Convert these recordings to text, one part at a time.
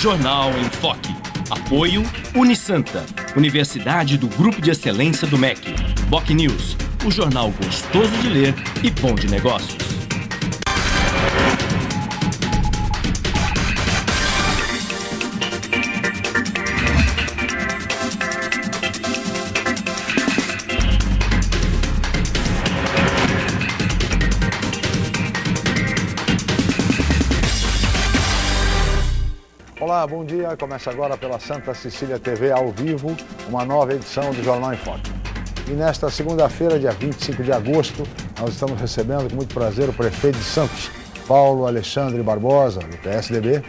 Jornal em Foque. Apoio Unisanta, Universidade do Grupo de Excelência do MEC. BocNews, o jornal gostoso de ler e bom de negócios. Olá, bom dia. Começa agora pela Santa Cecília TV ao vivo, uma nova edição do Jornal em Foque. E nesta segunda-feira, dia 25 de agosto, nós estamos recebendo com muito prazer o prefeito de Santos, Paulo Alexandre Barbosa, do PSDB,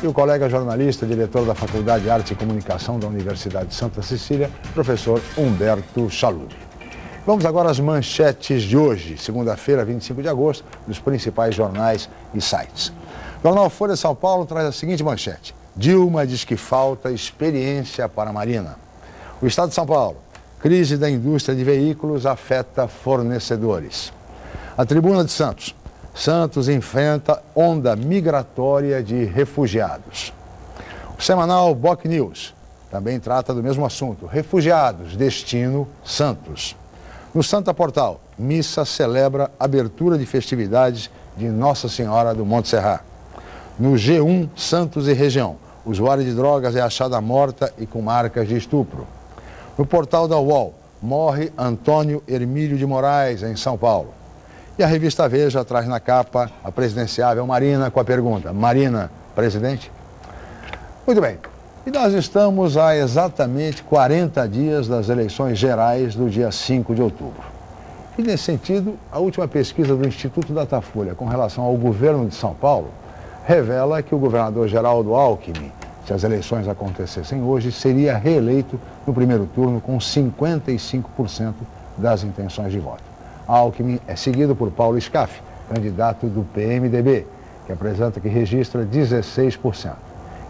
e o colega jornalista, diretor da Faculdade de Arte e Comunicação da Universidade de Santa Cecília, professor Humberto Chalub. Vamos agora às manchetes de hoje, segunda-feira, 25 de agosto, dos principais jornais e sites. O jornal Folha de São Paulo traz a seguinte manchete: Dilma diz que falta experiência para a Marina. O Estado de São Paulo: crise da indústria de veículos afeta fornecedores. A Tribuna de Santos: Santos enfrenta onda migratória de refugiados. O semanal BocNews também trata do mesmo assunto: refugiados, destino Santos. No Santa Portal: missa celebra abertura de festividades de Nossa Senhora do Monte Serrat. No G1, Santos e região: usuário de drogas é achada morta e com marcas de estupro. No portal da UOL: morre Antônio Hermílio de Moraes, em São Paulo. E a revista Veja traz na capa a presidenciável Marina com a pergunta: Marina, presidente? Muito bem. E nós estamos há exatamente 40 dias das eleições gerais do dia 5 de outubro. E nesse sentido, a última pesquisa do Instituto Datafolha com relação ao governo de São Paulo revela que o governador Geraldo Alckmin, se as eleições acontecessem hoje, seria reeleito no primeiro turno com 55% das intenções de voto. Alckmin é seguido por Paulo Scaff, candidato do PMDB, que registra 16%.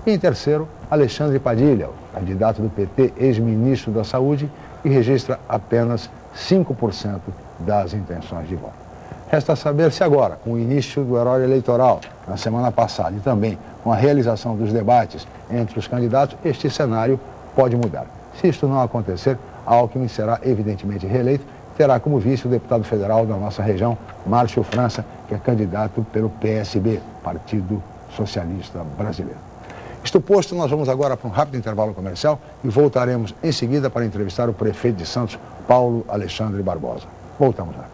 E em terceiro, Alexandre Padilha, candidato do PT, ex-ministro da Saúde, que registra apenas 5% das intenções de voto. Resta saber se agora, com o início do horário eleitoral na semana passada e também com a realização dos debates entre os candidatos, este cenário pode mudar. Se isto não acontecer, Alckmin será evidentemente reeleito e terá como vice o deputado federal da nossa região, Márcio França, que é candidato pelo PSB, Partido Socialista Brasileiro. Isto posto, nós vamos agora para um rápido intervalo comercial e voltaremos em seguida para entrevistar o prefeito de Santos, Paulo Alexandre Barbosa. Voltamos lá.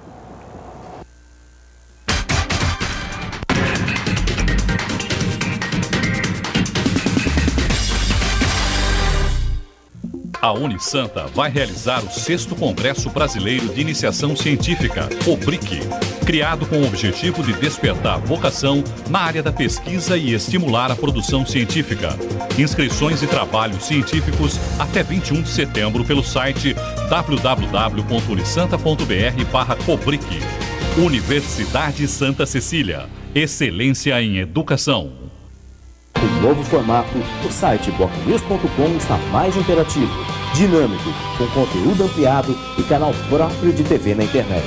A Unisanta vai realizar o 6º Congresso Brasileiro de Iniciação Científica, o BRIC, criado com o objetivo de despertar vocação na área da pesquisa e estimular a produção científica. Inscrições e trabalhos científicos até 21 de setembro pelo site www.unisanta.br/cobric. Universidade Santa Cecília. Excelência em educação. Com novo formato, o site BocNews.com está mais interativo, dinâmico, com conteúdo ampliado e canal próprio de TV na internet.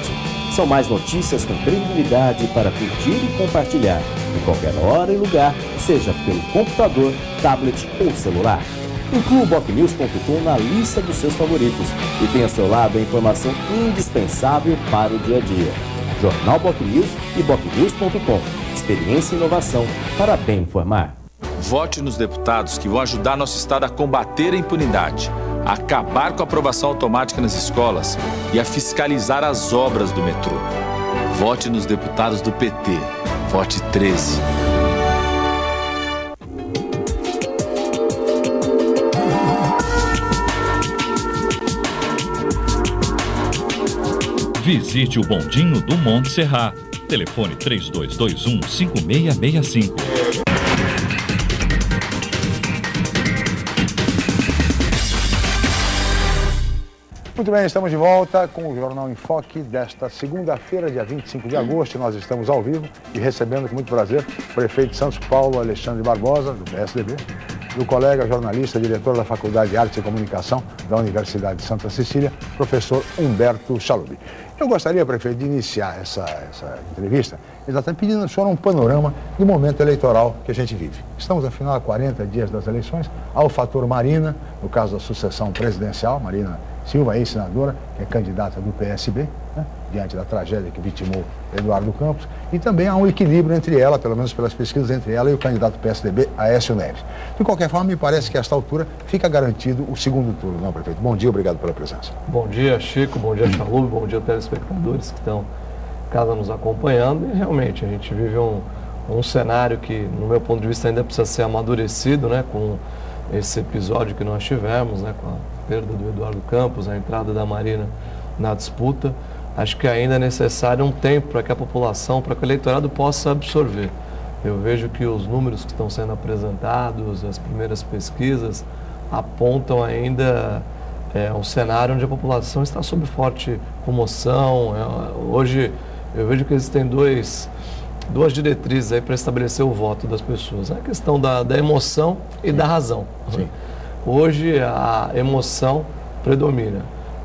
São mais notícias com credibilidade para curtir e compartilhar, em qualquer hora e lugar, seja pelo computador, tablet ou celular. Inclua o BocNews.com na lista dos seus favoritos e tenha ao seu lado a informação indispensável para o dia a dia. Jornal BocNews e BocNews.com. Experiência e inovação para bem informar. Vote nos deputados que vão ajudar nosso Estado a combater a impunidade, a acabar com a aprovação automática nas escolas e a fiscalizar as obras do metrô. Vote nos deputados do PT. Vote 13. Visite o bondinho do Monte Serrat. Telefone 3221-5665. Muito bem, estamos de volta com o Jornal em Foque desta segunda-feira, dia 25 de agosto. Nós estamos ao vivo e recebendo com muito prazer o prefeito de Santos, Paulo Alexandre Barbosa, do PSDB, do colega jornalista, diretor da Faculdade de Artes e Comunicação da Universidade de Santa Cecília, professor Humberto Chalubi. Eu gostaria, prefeito, de iniciar essa entrevista exatamente pedindo ao senhor um panorama do momento eleitoral que a gente vive. Estamos, afinal, a 40 dias das eleições. Há o fator Marina, no caso da sucessão presidencial, Marina Silva, ex-senadora, que é candidata do PSB, né, diante da tragédia que vitimou Eduardo Campos, e também há um equilíbrio entre ela, pelo menos pelas pesquisas, entre ela e o candidato do PSDB, Aécio Neves. De qualquer forma, me parece que a esta altura fica garantido o segundo turno, não, prefeito? Bom dia, obrigado pela presença. Bom dia, Chico, bom dia, Chalubi, bom dia, telespectadores que estão em casa nos acompanhando. E realmente, a gente vive um cenário que, no meu ponto de vista, ainda precisa ser amadurecido, né, com esse episódio que nós tivemos, né, com a perda do Eduardo Campos, a entrada da Marina na disputa. Acho que ainda é necessário um tempo para que a população, para que o eleitorado possa absorver. Eu vejo que os números que estão sendo apresentados, as primeiras pesquisas, apontam ainda um cenário onde a população está sob forte comoção. Hoje eu vejo que existem duas diretrizes aí para estabelecer o voto das pessoas. A questão da emoção e da razão. Sim. Hoje a emoção predomina.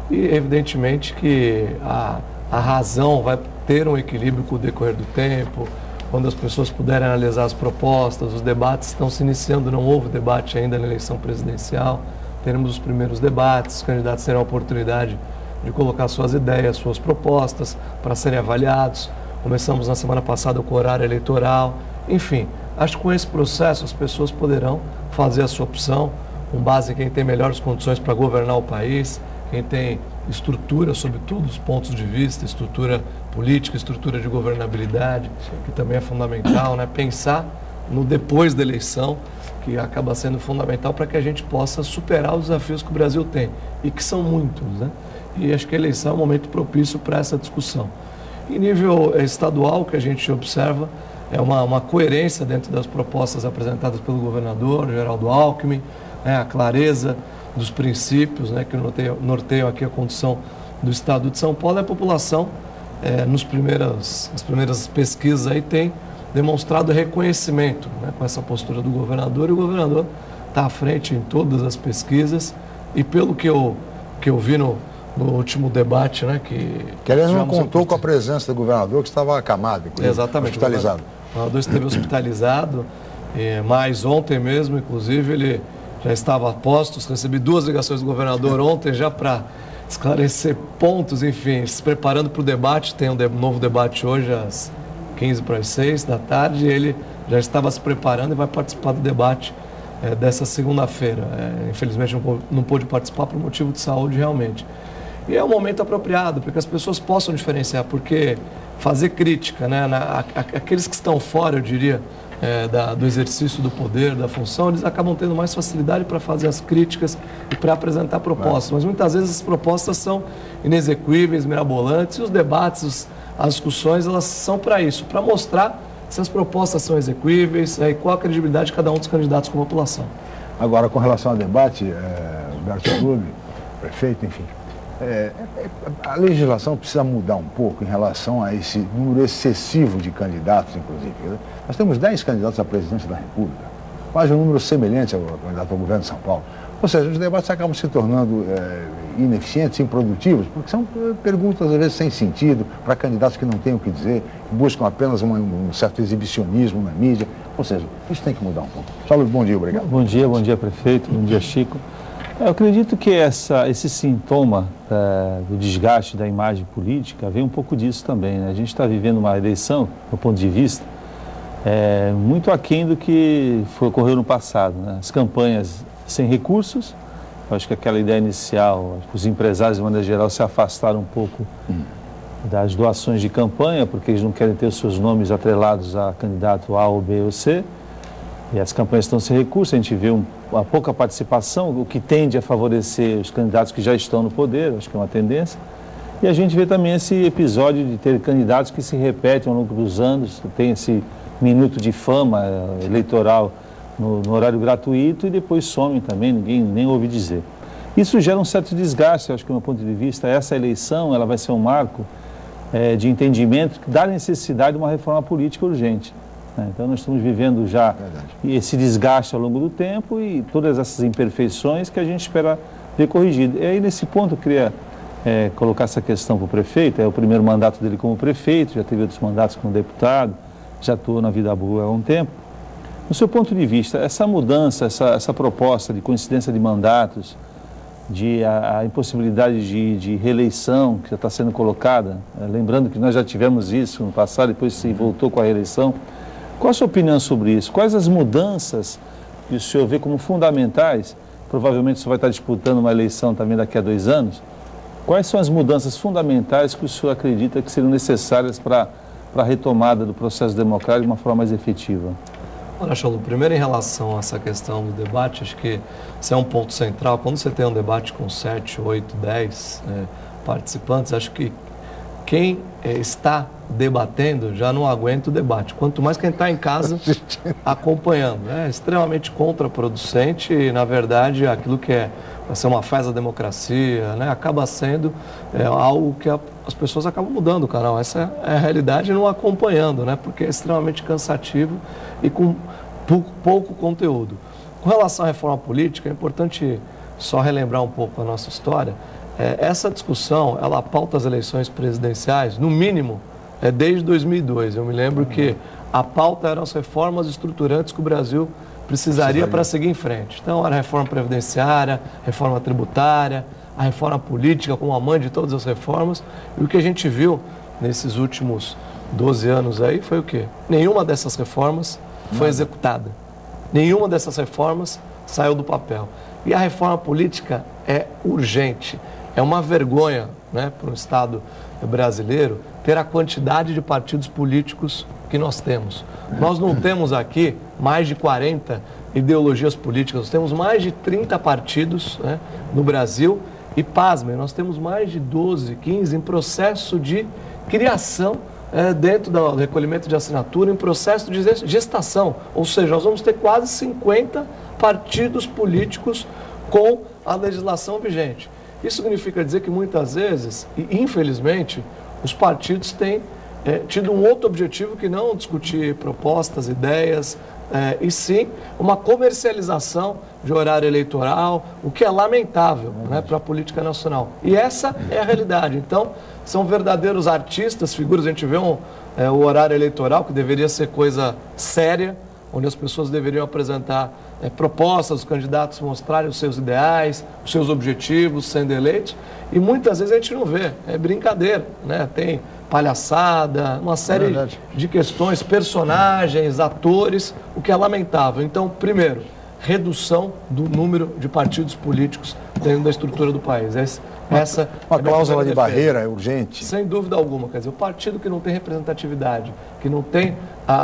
E evidentemente que a razão vai ter um equilíbrio com o decorrer do tempo, quando as pessoas puderem analisar as propostas, os debates estão se iniciando, não houve debate ainda na eleição presidencial, teremos os primeiros debates, os candidatos terão a oportunidade de colocar suas ideias, suas propostas para serem avaliados. Começamos na semana passada com o horário eleitoral, enfim, acho que com esse processo as pessoas poderão fazer a sua opção, com base em quem tem melhores condições para governar o país, quem tem estrutura sob todos os pontos de vista, estrutura política, estrutura de governabilidade, que também é fundamental, né? Pensar no depois da eleição, que acaba sendo fundamental para que a gente possa superar os desafios que o Brasil tem, e que são muitos, né? E acho que a eleição é um momento propício para essa discussão. Em nível estadual, o que a gente observa é uma coerência dentro das propostas apresentadas pelo governador Geraldo Alckmin, né? A clareza dos princípios, né, que norteiam aqui a condução do Estado de São Paulo. E a população, nas primeiras pesquisas aí, tem demonstrado reconhecimento, né, com essa postura do governador, e o governador está à frente em todas as pesquisas, e pelo que eu vi no último debate, né, que aliás não contou com a presença do governador, que estava acamado, exatamente, hospitalizado. O governador esteve hospitalizado, mas ontem mesmo, inclusive, ele já estava a postos. Recebi 2 ligações do governador ontem já para esclarecer pontos, enfim, se preparando para o debate. Tem um novo debate hoje às 15:45 da tarde, e ele já estava se preparando e vai participar do debate dessa segunda-feira. Infelizmente não pôde participar por motivo de saúde realmente. E é um momento apropriado para que as pessoas possam diferenciar, porque fazer crítica, né, aqueles que estão fora, eu diria, do exercício do poder, da função, eles acabam tendo mais facilidade para fazer as críticas e para apresentar propostas. Mas muitas vezes as propostas são inexequíveis, mirabolantes, e os debates, as discussões, elas são para isso, para mostrar se as propostas são exequíveis e qual a credibilidade de cada um dos candidatos com a população. Agora, com relação ao debate, Humberto Chalubi, prefeito, enfim, a legislação precisa mudar um pouco em relação a esse número excessivo de candidatos, inclusive. Nós temos 10 candidatos à presidência da República, quase um número semelhante ao candidato ao governo de São Paulo. Ou seja, os debates acabam se tornando ineficientes, improdutivos, porque são perguntas, às vezes, sem sentido, para candidatos que não têm o que dizer, que buscam apenas um certo exibicionismo na mídia. Ou seja, isso tem que mudar um pouco. Chalubi, bom dia, obrigado. Bom dia, prefeito, bom dia, Chico. Eu acredito que esse sintoma do desgaste da imagem política vem um pouco disso também, né? A gente está vivendo uma eleição, do ponto de vista, muito aquém do que ocorreu no passado, né? As campanhas sem recursos, eu acho que aquela ideia inicial, os empresários, de maneira geral, se afastaram um pouco das doações de campanha, porque eles não querem ter os seus nomes atrelados a candidato A ou B ou C, e as campanhas estão sem recursos. A gente vê uma pouca participação, o que tende a favorecer os candidatos que já estão no poder, acho que é uma tendência. E a gente vê também esse episódio de ter candidatos que se repetem ao longo dos anos, tem esse minuto de fama eleitoral no horário gratuito e depois somem também, ninguém nem ouve dizer. Isso gera um certo desgaste, acho que do meu ponto de vista. Essa eleição ela vai ser um marco de entendimento da necessidade de uma reforma política urgente. né? Então nós estamos vivendo já esse desgaste ao longo do tempo e todas essas imperfeições que a gente espera ver corrigido. E aí nesse ponto eu queria colocar essa questão para o prefeito. É o primeiro mandato dele como prefeito, já teve outros mandatos como deputado, já atuou na vida boa há um tempo. No seu ponto de vista, essa mudança, essa proposta de coincidência de mandatos, a impossibilidade de reeleição que já está sendo colocada, lembrando que nós já tivemos isso no passado, depois se voltou com a reeleição, qual a sua opinião sobre isso? Quais as mudanças que o senhor vê como fundamentais? Provavelmente o senhor vai estar disputando uma eleição também daqui a 2 anos. Quais são as mudanças fundamentais que o senhor acredita que seriam necessárias para a retomada do processo democrático de uma forma mais efetiva? Olha, Chalu, primeiro em relação a essa questão do debate, acho que isso é um ponto central. Quando você tem um debate com 7, 8, 10 participantes, acho que quem está debatendo já não aguenta o debate. Quanto mais quem está em casa acompanhando. É extremamente contraproducente e, na verdade, aquilo que vai ser uma festa da democracia, né, acaba sendo algo que as pessoas acabam mudando o canal. Essa é a realidade, não acompanhando, né, porque é extremamente cansativo e com pouco conteúdo. Com relação à reforma política, é importante só relembrar um pouco a nossa história. Essa discussão, ela pauta as eleições presidenciais, no mínimo, desde 2002. Eu me lembro que a pauta eram as reformas estruturantes que o Brasil precisaria para seguir em frente. Então, era a reforma previdenciária, reforma tributária, a reforma política como a mãe de todas as reformas. E o que a gente viu nesses últimos 12 anos aí foi o quê? Nenhuma dessas reformas foi executada. Nenhuma dessas reformas saiu do papel. E a reforma política é urgente. É uma vergonha, né, para o Estado brasileiro ter a quantidade de partidos políticos que nós temos. Nós não temos aqui mais de 40 ideologias políticas, nós temos mais de 30 partidos, né, no Brasil e, pasmem, nós temos mais de 12, 15 em processo de criação dentro do recolhimento de assinatura, em processo de gestação. Ou seja, nós vamos ter quase 50 partidos políticos com a legislação vigente. Isso significa dizer que muitas vezes, e infelizmente, os partidos têm tido um outro objetivo que não discutir propostas, ideias, e sim uma comercialização de horário eleitoral, o que é lamentável, né, para a política nacional. E essa é a realidade. Então, são verdadeiros artistas, figuras. A gente vê o horário eleitoral, que deveria ser coisa séria, onde as pessoas deveriam apresentar propostas, os candidatos mostrarem os seus ideais, os seus objetivos, sendo eleitos, e muitas vezes a gente não vê, é brincadeira, né? Tem palhaçada, uma série de questões, personagens, atores, o que é lamentável. Então, primeiro, redução do número de partidos políticos dentro da estrutura do país. Essa uma cláusula de barreira é urgente. Sem dúvida alguma. Quer dizer, o partido que não tem representatividade, que não tem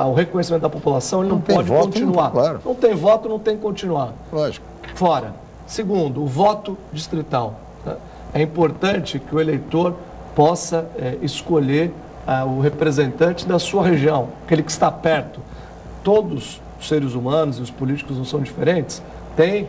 o reconhecimento da população, ele não pode continuar. Claro. Não tem voto, não tem que continuar. Lógico. Fora. Segundo, o voto distrital. Né? É importante que o eleitor possa escolher o representante da sua região, aquele que está perto. Todos os seres humanos e os políticos não são diferentes, têm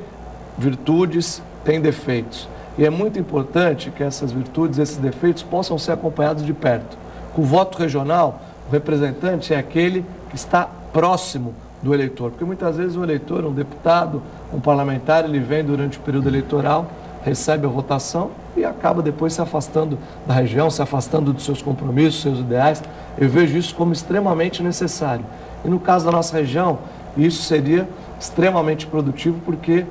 virtudes, têm defeitos. E é muito importante que essas virtudes, esses defeitos possam ser acompanhados de perto. Com o voto regional, o representante é aquele que está próximo do eleitor, porque muitas vezes o eleitor, um deputado, um parlamentar, ele vem durante o período eleitoral, recebe a votação e acaba depois se afastando da região, se afastando dos seus compromissos, seus ideais. Eu vejo isso como extremamente necessário. E no caso da nossa região, isso seria extremamente produtivo, porque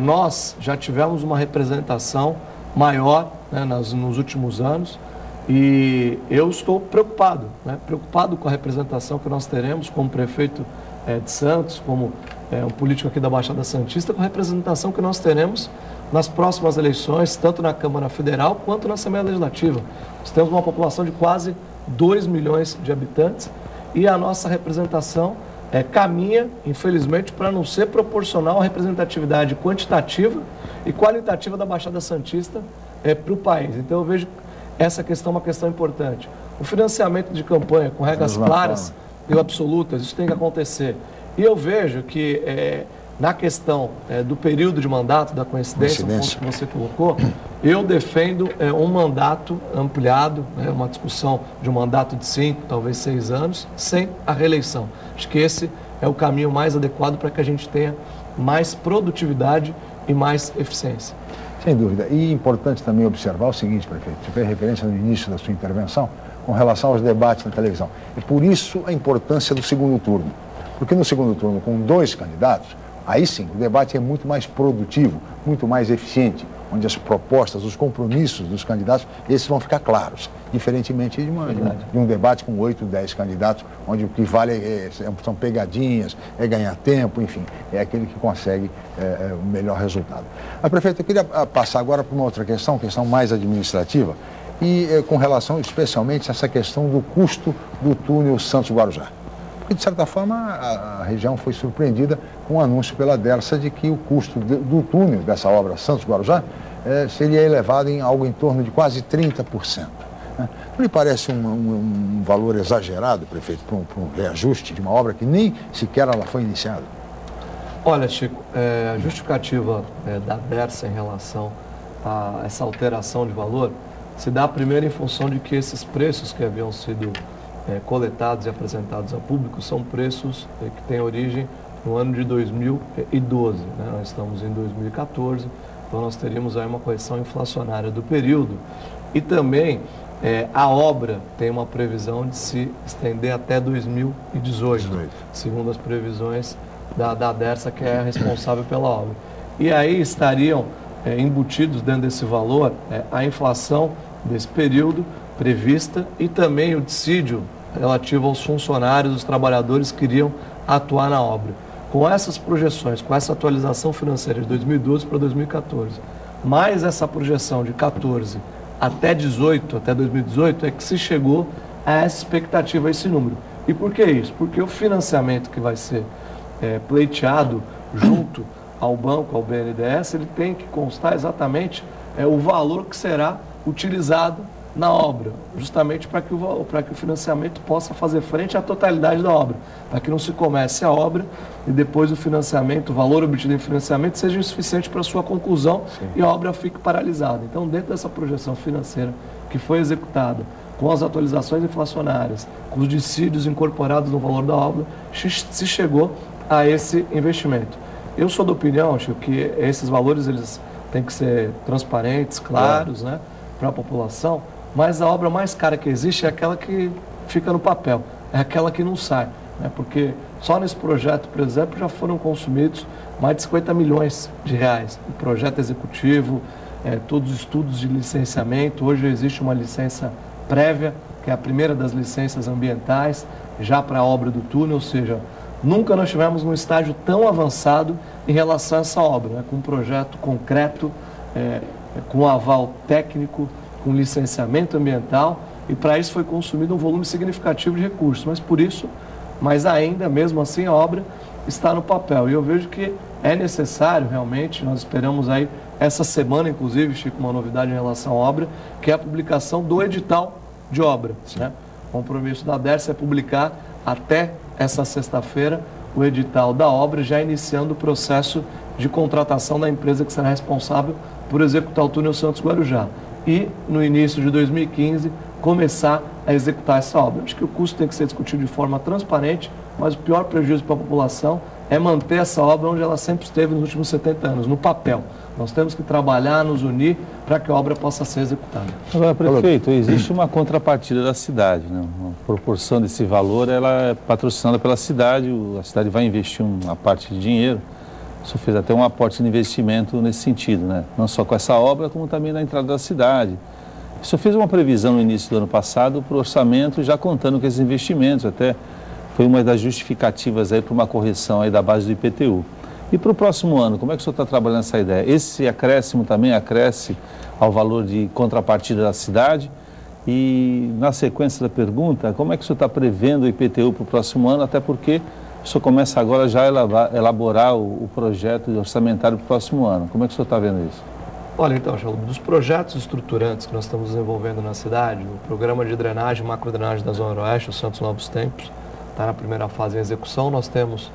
nós já tivemos uma representação maior, né, nos últimos anos, e eu estou preocupado, né, preocupado com a representação que nós teremos como prefeito de Santos, como um político aqui da Baixada Santista, com a representação que nós teremos nas próximas eleições, tanto na Câmara Federal quanto na Assembleia Legislativa. Nós temos uma população de quase 2 milhões de habitantes e a nossa representação caminha, infelizmente, para não ser proporcional à representatividade quantitativa e qualitativa da Baixada Santista para o país. Então, eu vejo essa questão uma questão importante. O financiamento de campanha com regras claras e absolutas, isso tem que acontecer. E eu vejo que, na questão do período de mandato, da coincidência, um ponto que você colocou, Eu defendo um mandato ampliado, né, uma discussão de um mandato de 5, talvez 6 anos, sem a reeleição. Acho que esse é o caminho mais adequado para que a gente tenha mais produtividade e mais eficiência. Sem dúvida. E é importante também observar o seguinte, prefeito, você fez referência no início da sua intervenção com relação aos debates na televisão. E por isso a importância do segundo turno. Porque no segundo turno, com 2 candidatos, aí sim, o debate é muito mais produtivo, muito mais eficiente, onde as propostas, os compromissos dos candidatos, esses vão ficar claros, diferentemente de um debate com 8, 10 candidatos, onde o que vale são pegadinhas, é ganhar tempo, enfim, é aquele que consegue o melhor resultado. Mas, prefeito, eu queria passar agora para uma outra questão mais administrativa, e com relação especialmente a essa questão do custo do túnel Santos-Guarujá. Porque, de certa forma, a região foi surpreendida com o anúncio pela Dersa de que o custo do túnel dessa obra Santos-Guarujá seria elevado em algo em torno de quase 30%. Não lhe parece um valor exagerado, prefeito, para um reajuste de uma obra que nem sequer ela foi iniciada? Olha, Chico, a justificativa da Dersa em relação a essa alteração de valor se dá primeiro em função de que esses preços que haviam sido coletados e apresentados ao público são preços que têm origem no ano de 2012. Né? Nós estamos em 2014, então nós teríamos aí uma correção inflacionária do período. E também a obra tem uma previsão de se estender até 2018, segundo as previsões da Dersa, que é a responsável pela obra. E aí estariam embutidos dentro desse valor a inflação desse período prevista e também o dissídio relativo aos funcionários, os trabalhadores que iriam atuar na obra. Com essas projeções, com essa atualização financeira de 2012 para 2014, mais essa projeção de 14 até 2018, é que se chegou a essa expectativa, a esse número. E por que isso? Porque o financiamento que vai ser pleiteado junto ao banco, ao BNDES, ele tem que constar exatamente o valor que será utilizado na obra, justamente para que o financiamento possa fazer frente à totalidade da obra, para que não se comece a obra e depois o financiamento, o valor obtido em financiamento seja insuficiente para a sua conclusão. Sim. E a obra fique paralisada. Então, dentro dessa projeção financeira que foi executada, com as atualizações inflacionárias, com os dissídios incorporados no valor da obra, se chegou a esse investimento. Eu sou da opinião, Chico, que esses valores eles têm que ser transparentes, claros, né, para a população. Mas a obra mais cara que existe é aquela que fica no papel, é aquela que não sai, né? Porque só nesse projeto, por exemplo, já foram consumidos mais de 50 milhões de reais. O projeto executivo, todos os estudos de licenciamento, hoje existe uma licença prévia, que é a primeira das licenças ambientais, já para a obra do túnel, ou seja, nunca nós tivemos um estágio tão avançado em relação a essa obra, né? Com um projeto concreto, com aval técnico, com licenciamento ambiental, e para isso foi consumido um volume significativo de recursos, mas ainda, mesmo assim, a obra está no papel. E eu vejo que é necessário, realmente, nós esperamos aí, essa semana, inclusive, Chico, uma novidade em relação à obra, que é a publicação do edital de obra. Né? O compromisso da Dersa é publicar até essa sexta-feira o edital da obra, já iniciando o processo de contratação da empresa que será responsável por executar o túnel Santos-Guarujá. E, no início de 2015, começar a executar essa obra. Acho que o custo tem que ser discutido de forma transparente, mas o pior prejuízo para a população é manter essa obra onde ela sempre esteve nos últimos 70 anos, no papel. Nós temos que trabalhar, nos unir, para que a obra possa ser executada. Agora, prefeito, existe uma contrapartida da cidade, né? Uma proporção desse valor, ela é patrocinada pela cidade, a cidade vai investir uma parte de dinheiro. O senhor fez até um aporte de investimento nesse sentido, né? Não só com essa obra, como também na entrada da cidade. O senhor fez uma previsão no início do ano passado para o orçamento, já contando com esses investimentos, até foi uma das justificativas aí para uma correção aí da base do IPTU. E para o próximo ano, como é que o senhor está trabalhando essa ideia? Esse acréscimo também acresce ao valor de contrapartida da cidade? E na sequência da pergunta, como é que o senhor está prevendo o IPTU para o próximo ano, até porque o senhor começa agora já a elaborar o projeto orçamentário para o próximo ano. Como é que o senhor está vendo isso? Olha, então, Charles, dos projetos estruturantes que nós estamos desenvolvendo na cidade, o programa de drenagem, macrodrenagem da Zona Oeste, o Santos Novos Tempos, está na primeira fase em execução. Nós temos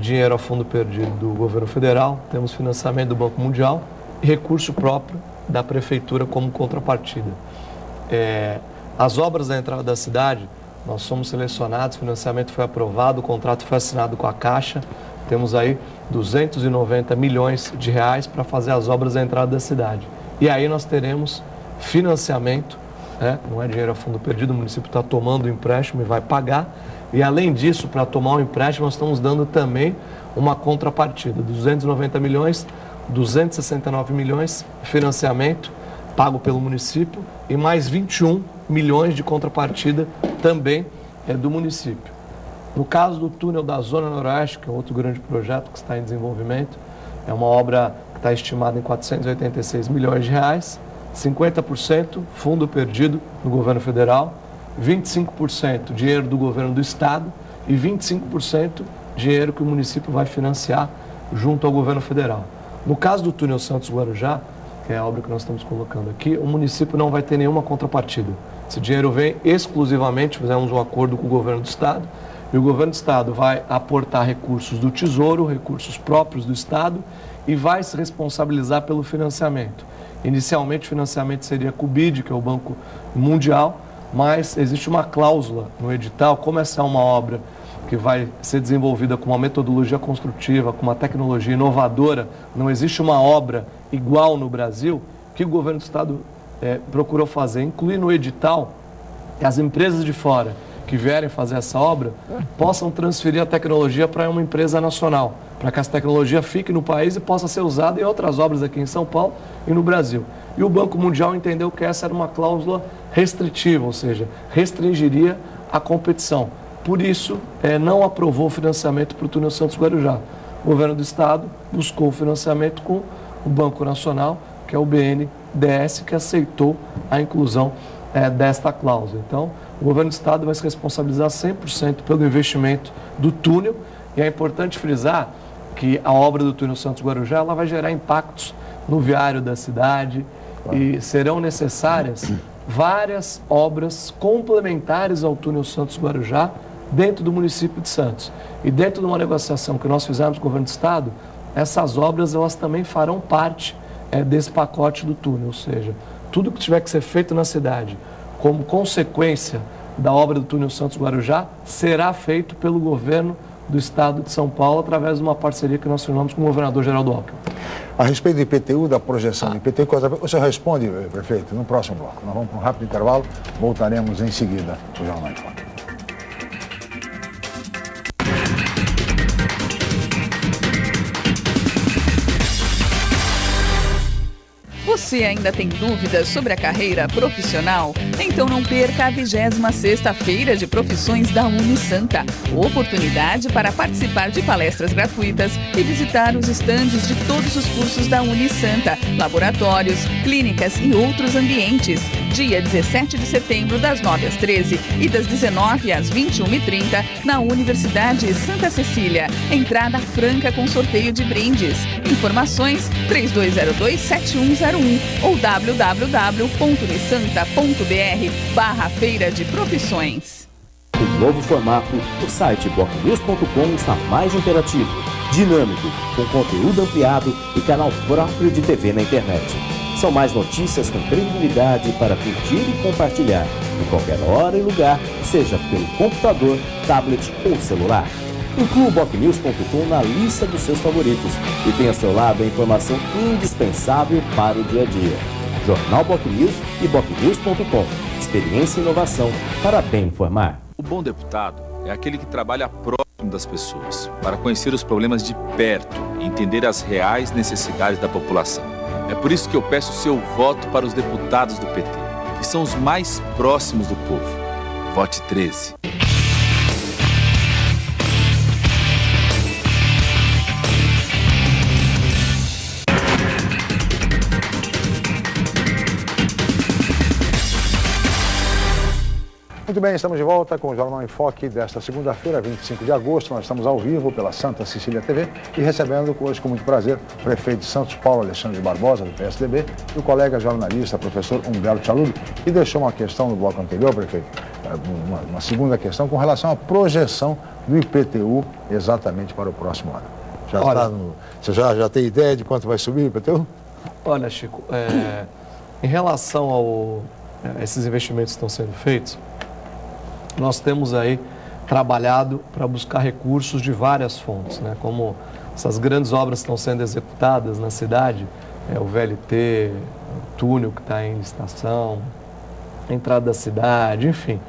dinheiro a fundo perdido do governo federal, temos financiamento do Banco Mundial e recurso próprio da Prefeitura como contrapartida. As obras da entrada da cidade, nós somos selecionados, o financiamento foi aprovado, o contrato foi assinado com a Caixa, temos aí 290 milhões de reais para fazer as obras da entrada da cidade. E aí nós teremos financiamento, não é dinheiro a fundo perdido, o município está tomando o empréstimo e vai pagar. E além disso, para tomar o empréstimo, nós estamos dando também uma contrapartida, 290 milhões, 269 milhões financiamento pago pelo município e mais 21 milhões de contrapartida também do município. No caso do túnel da Zona Noroeste, que é outro grande projeto que está em desenvolvimento, é uma obra que está estimada em 486 milhões de reais, 50% fundo perdido no governo federal, 25% dinheiro do governo do estado e 25% dinheiro que o município vai financiar junto ao governo federal. No caso do túnel Santos-Guarujá, que é a obra que nós estamos colocando aqui, o município não vai ter nenhuma contrapartida. Esse dinheiro vem exclusivamente, fizemos um acordo com o governo do estado, e o governo do estado vai aportar recursos do Tesouro, recursos próprios do estado, e vai se responsabilizar pelo financiamento. Inicialmente o financiamento seria com o BID, que é o Banco Mundial, mas existe uma cláusula no edital, como essa é uma obra que vai ser desenvolvida com uma metodologia construtiva, com uma tecnologia inovadora, não existe uma obra igual no Brasil, que o governo do estado procurou fazer, incluir no edital que as empresas de fora que vierem fazer essa obra possam transferir a tecnologia para uma empresa nacional, para que essa tecnologia fique no país e possa ser usada em outras obras aqui em São Paulo e no Brasil. E o Banco Mundial entendeu que essa era uma cláusula restritiva, ou seja, restringiria a competição. Por isso, não aprovou o financiamento para o túnel Santos-Guarujá. O governo do estado buscou o financiamento com o Banco Nacional, que é o BNDES, que aceitou a inclusão desta cláusula. Então, o governo do estado vai se responsabilizar 100% pelo investimento do túnel, e é importante frisar que a obra do túnel Santos-Guarujá ela vai gerar impactos no viário da cidade e serão necessárias várias obras complementares ao túnel Santos-Guarujá dentro do município de Santos. E dentro de uma negociação que nós fizemos com o governo do estado, essas obras elas também farão parte desse pacote do túnel, ou seja, tudo que tiver que ser feito na cidade como consequência da obra do túnel Santos-Guarujá será feito pelo governo do estado de São Paulo através de uma parceria que nós firmamos com o governador Geraldo Alckmin. A respeito do IPTU, da projeção do IPTU, o senhor responde, prefeito, no próximo bloco. Nós vamos para um rápido intervalo, voltaremos em seguida ao Jornal em Foque. Você ainda tem dúvidas sobre a carreira profissional? Então não perca a 26ª Feira de Profissões da Unisanta. Oportunidade para participar de palestras gratuitas e visitar os estandes de todos os cursos da Unisanta, laboratórios, clínicas e outros ambientes. Dia 17 de setembro, das 9 às 13 e das 19 às 21h30, na Universidade Santa Cecília. Entrada franca com sorteio de brindes. Informações 3202-7101 ou www.unisanta.br/Feira de Profissões. O novo formato do site BocNews.com está mais interativo, dinâmico, com conteúdo ampliado e canal próprio de TV na internet. São mais notícias com credibilidade para curtir e compartilhar, em qualquer hora e lugar, seja pelo computador, tablet ou celular. Inclua o BocNews.com na lista dos seus favoritos e tenha ao seu lado a informação indispensável para o dia a dia. Jornal BocNews e BocNews.com. Experiência e inovação para bem informar. O bom deputado é aquele que trabalha próximo das pessoas, para conhecer os problemas de perto e entender as reais necessidades da população. É por isso que eu peço o seu voto para os deputados do PT, que são os mais próximos do povo. Vote 13. Muito bem, estamos de volta com o Jornal em Foque desta segunda-feira, 25 de agosto. Nós estamos ao vivo pela Santa Cecília TV e recebendo hoje com muito prazer o prefeito de Santos, Paulo Alexandre Barbosa, do PSDB, e o colega jornalista, professor Humberto Chalub, que deixou uma questão no bloco anterior, prefeito, uma segunda questão com relação à projeção do IPTU exatamente para o próximo ano. Você já tem ideia de quanto vai subir o IPTU? Olha, Chico, Em relação a esses investimentos que estão sendo feitos, nós temos aí trabalhado para buscar recursos de várias fontes, né? Como essas grandes obras estão sendo executadas na cidade, o VLT, o túnel que está em licitação, a entrada da cidade, enfim,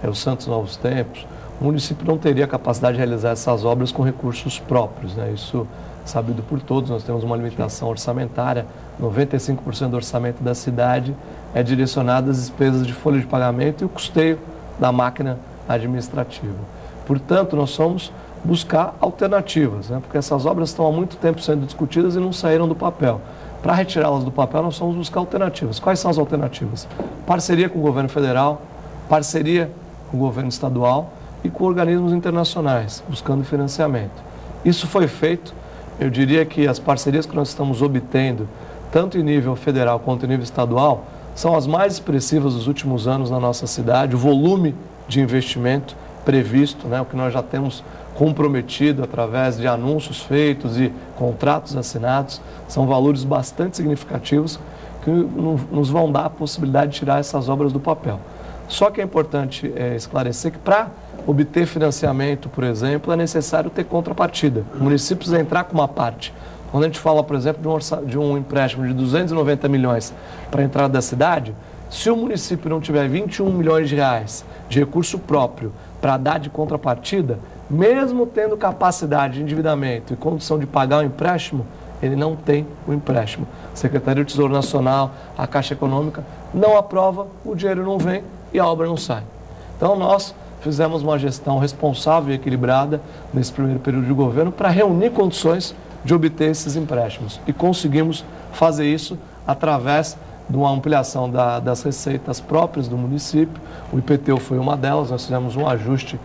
o Santos Novos Tempos, o município não teria capacidade de realizar essas obras com recursos próprios, né? Isso é sabido por todos, nós temos uma limitação orçamentária, 95% do orçamento da cidade é direcionado às despesas de folha de pagamento e o custeio da máquina administrativa. Portanto, nós somos buscar alternativas, né? Porque essas obras estão há muito tempo sendo discutidas e não saíram do papel. Para retirá-las do papel, nós vamos buscar alternativas. Quais são as alternativas? Parceria com o governo federal, parceria com o governo estadual e com organismos internacionais, buscando financiamento. Isso foi feito, eu diria que as parcerias que nós estamos obtendo, tanto em nível federal quanto em nível estadual, são as mais expressivas dos últimos anos na nossa cidade. O volume de investimento previsto, né, o que nós já temos comprometido através de anúncios feitos e contratos assinados, são valores bastante significativos que nos vão dar a possibilidade de tirar essas obras do papel. Só que é importante esclarecer que para obter financiamento, por exemplo, é necessário ter contrapartida. O município precisa entrar com uma parte. Quando a gente fala, por exemplo, de um empréstimo de 290 milhões para a entrada da cidade, se o município não tiver 21 milhões de reais de recurso próprio para dar de contrapartida, mesmo tendo capacidade de endividamento e condição de pagar o empréstimo, ele não tem o empréstimo. A Secretaria do Tesouro Nacional, a Caixa Econômica, não aprova, o dinheiro não vem e a obra não sai. Então nós fizemos uma gestão responsável e equilibrada nesse primeiro período de governo para reunir condições de obter esses empréstimos. E conseguimos fazer isso através de uma ampliação das receitas próprias do município. O IPTU foi uma delas, nós fizemos um ajuste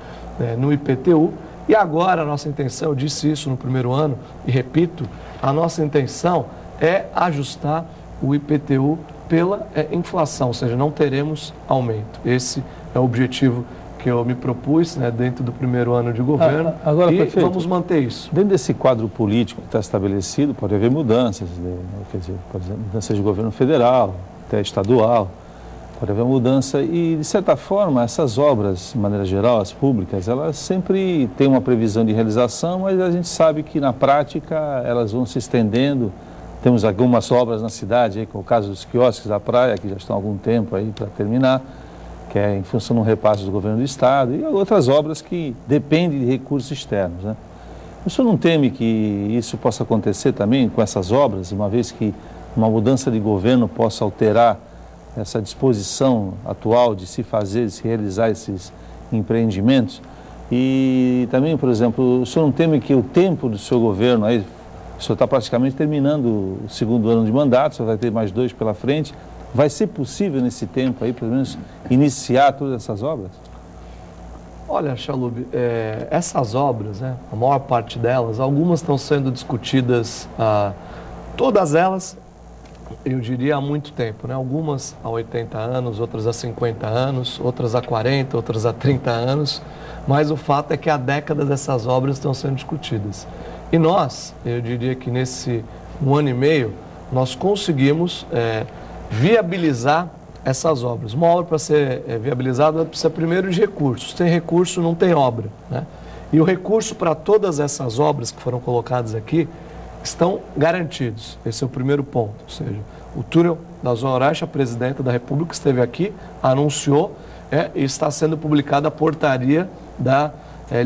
no IPTU. E agora a nossa intenção, eu disse isso no primeiro ano e repito, a nossa intenção é ajustar o IPTU pela inflação, ou seja, não teremos aumento. Esse é o objetivo que eu me propus, né, dentro do primeiro ano de governo. Agora, e prefeito, vamos manter isso. Dentro desse quadro político que está estabelecido, pode haver mudanças, quer dizer, pode haver mudanças de governo federal, até estadual, pode haver mudança e, de certa forma, essas obras, de maneira geral, as públicas, elas sempre têm uma previsão de realização, mas a gente sabe que, na prática, elas vão se estendendo. Temos algumas obras na cidade, aí, como o caso dos quiosques da praia, que já estão há algum tempo aí para terminar, que é em função de um repasse do governo do Estado, e outras obras que dependem de recursos externos, né? O senhor não teme que isso possa acontecer também com essas obras, uma vez que uma mudança de governo possa alterar essa disposição atual de se fazer, de se realizar esses empreendimentos? E também, por exemplo, o senhor não teme que o tempo do seu governo, aí, o senhor está praticamente terminando o segundo ano de mandato, o senhor vai ter mais 2 pela frente, vai ser possível nesse tempo aí, pelo menos, iniciar todas essas obras? Olha, Chalub, essas obras, né, a maior parte delas, algumas estão sendo discutidas, todas elas, eu diria, há muito tempo, né? Algumas há 80 anos, outras há 50 anos, outras há 40, outras há 30 anos, mas o fato é que há décadas essas obras estão sendo discutidas. E nós, eu diria que nesse 1 ano e meio, nós conseguimos viabilizar essas obras. Uma obra, para ser viabilizada, precisa primeiro de recursos. Sem recurso não tem obra, né? E o recurso para todas essas obras que foram colocadas aqui estão garantidos. Esse é o primeiro ponto. Ou seja, o túnel da Zona Oeste, a presidenta da República esteve aqui, anunciou e está sendo publicada a portaria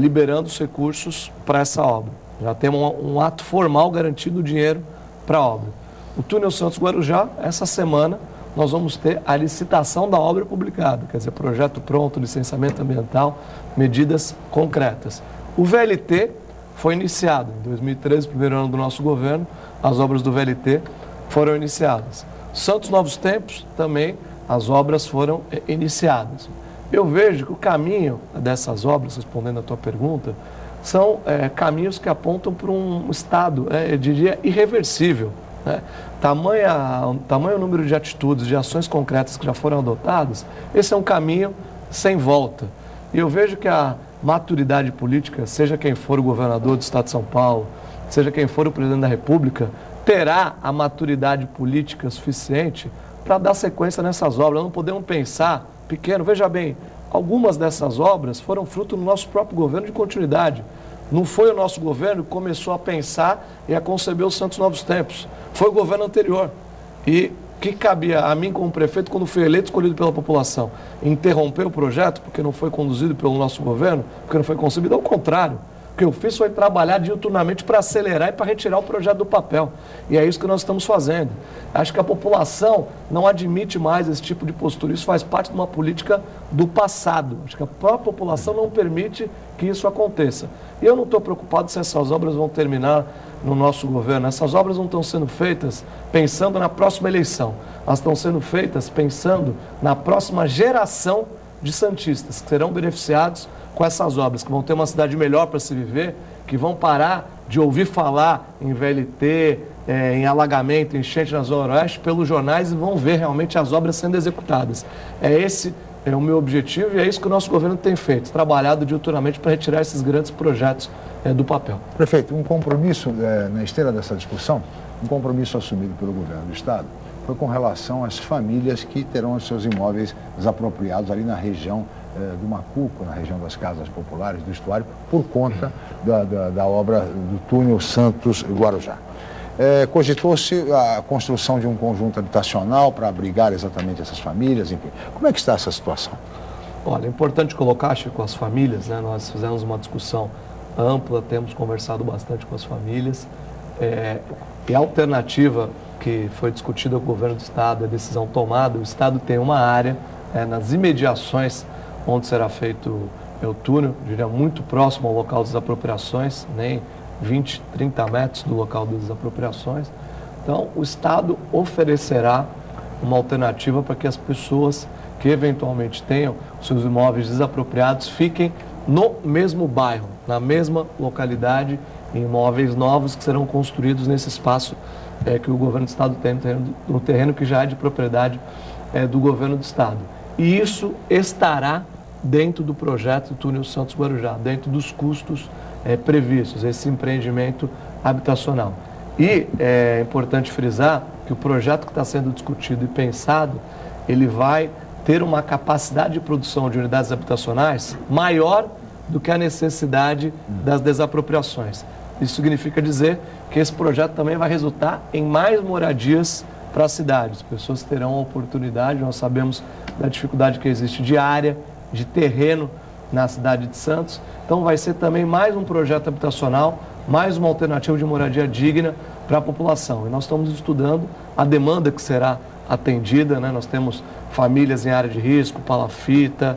liberando os recursos para essa obra. Já temos um ato formal garantindo o dinheiro para a obra. O túnel Santos-Guarujá, essa semana, nós vamos ter a licitação da obra publicada, quer dizer, projeto pronto, licenciamento ambiental, medidas concretas. O VLT foi iniciado em 2013, primeiro ano do nosso governo, as obras do VLT foram iniciadas. Santos Novos Tempos, também, as obras foram iniciadas. Eu vejo que o caminho dessas obras, respondendo a tua pergunta, são caminhos que apontam para um estado, eu diria, irreversível, né? Tamanho número de atitudes, de ações concretas que já foram adotadas, esse é um caminho sem volta. E eu vejo que a maturidade política, seja quem for o governador do Estado de São Paulo, seja quem for o presidente da República, terá a maturidade política suficiente para dar sequência nessas obras. Não podemos pensar pequeno. Veja bem, algumas dessas obras foram fruto do nosso próprio governo de continuidade. Não foi o nosso governo que começou a pensar e a conceber os Santos Novos Tempos. Foi o governo anterior. E o que cabia a mim como prefeito, quando fui eleito, escolhido pela população? Interromper o projeto porque não foi conduzido pelo nosso governo, porque não foi concebido? Ao contrário. O que eu fiz foi trabalhar diuturnamente para acelerar e para retirar o projeto do papel. E é isso que nós estamos fazendo. Acho que a população não admite mais esse tipo de postura. Isso faz parte de uma política do passado. Acho que a própria população não permite que isso aconteça. E eu não estou preocupado se essas obras vão terminar no nosso governo. Essas obras não estão sendo feitas pensando na próxima eleição. Elas estão sendo feitas pensando na próxima geração de santistas que serão beneficiados com essas obras, que vão ter uma cidade melhor para se viver, que vão parar de ouvir falar em VLT, em alagamento, enchente na Zona Oeste, pelos jornais e vão ver realmente as obras sendo executadas. Esse é o meu objetivo e é isso que o nosso governo tem feito, trabalhado diuturnamente para retirar esses grandes projetos do papel. Prefeito, um compromisso, na esteira dessa discussão, um compromisso assumido pelo governo do Estado foi com relação às famílias que terão os seus imóveis desapropriados ali na região do Macuco, na região das casas populares do estuário, por conta da obra do túnel Santos-Guarujá. Cogitou-se a construção de um conjunto habitacional para abrigar exatamente essas famílias, enfim. Como é que está essa situação? Olha, é importante colocar, Chico, com as famílias, né? Nós fizemos uma discussão ampla, temos conversado bastante com as famílias, e a alternativa que foi discutida com o governo do Estado, a decisão tomada, o Estado tem uma área nas imediações onde será feito o túnel, diria muito próximo ao local das apropriações, nem 20, 30 metros do local das apropriações. Então, o Estado oferecerá uma alternativa para que as pessoas que eventualmente tenham seus imóveis desapropriados fiquem no mesmo bairro, na mesma localidade, em imóveis novos que serão construídos nesse espaço que o governo do Estado tem, no terreno que já é de propriedade do governo do Estado. E isso estará dentro do projeto do túnel Santos-Guarujá, dentro dos custos previstos, esse empreendimento habitacional. E é importante frisar que o projeto que está sendo discutido e pensado, ele vai ter uma capacidade de produção de unidades habitacionais maior do que a necessidade das desapropriações. Isso significa dizer que esse projeto também vai resultar em mais moradias para a cidade. As pessoas terão a oportunidade, nós sabemos da dificuldade que existe de área, de terreno na cidade de Santos. Então vai ser também mais um projeto habitacional, mais uma alternativa de moradia digna para a população. E nós estamos estudando a demanda que será atendida, né? Nós temos famílias em área de risco, palafita,